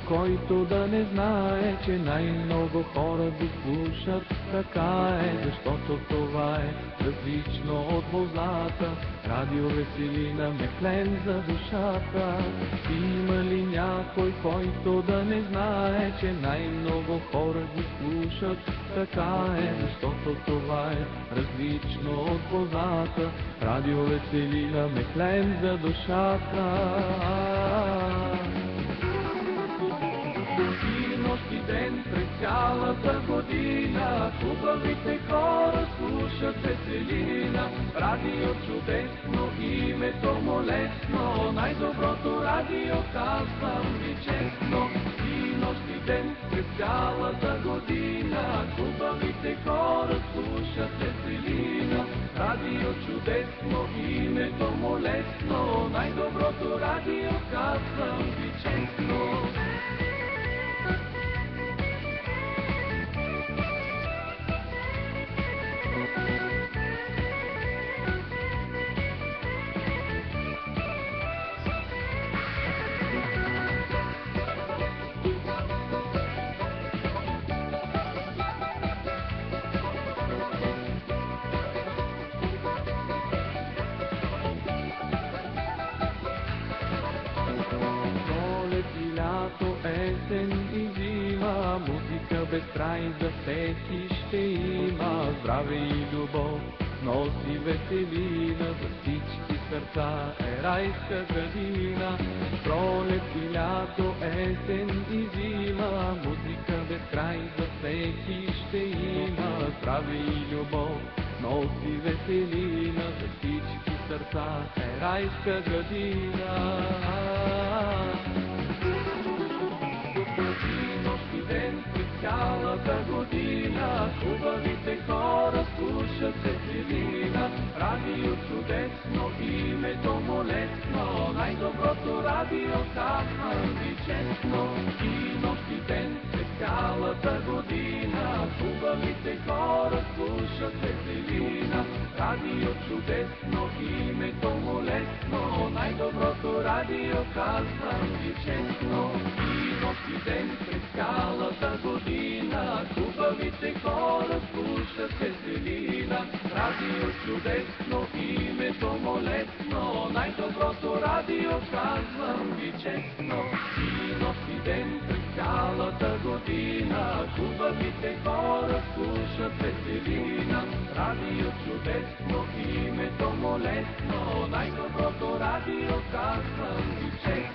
който да не знае, че най-много хора го слушат. Така е, защото това е различно от вълната. Радио Веселина, меклен за душата. Има ли някой, който да не знае, че най-много хора го слушат? Така е, защото това е различно от вълната. Радио Веселина, меклен за душата. И нощ и ден през цялата година хубавите хора слушат Веселина. Радио чудесно, името му лесно, най-доброто радио, казвам ви честно. И нощ и ден през цялата година хубавите хора слушат Веселина. Радио чудесно, името му лесно, най-доброто радио, казвам ви честно. Есен и зима, музика без край за всеки ще има. Здраве и любов носи Веселина, за всички сърца е райска градина. Пролет и лято, есен и зима, музика без край за всеки ще има. Здраве и любов носи Веселина, за всички сърца е райска градина. Цялата година хубавите хора слушат Веселина. Радио чудесно, името му лесно, най-доброто радио, казвам ви честно. И нощ и ден през цялата година хубавите хора слушат Веселина. Радио чудесно, името му лесно, най-доброто радио, казвам ви честно. И нощ и ден през цялата година хубавите хора слушат Веселина. Радио чудесно, името му лесно, най-доброто радио, казвам ви честно. И нощ и ден през цялата година хубавите хора слушат Веселина. Радио чудесно, името му лесно, най-доброто радио, казвам ви честно.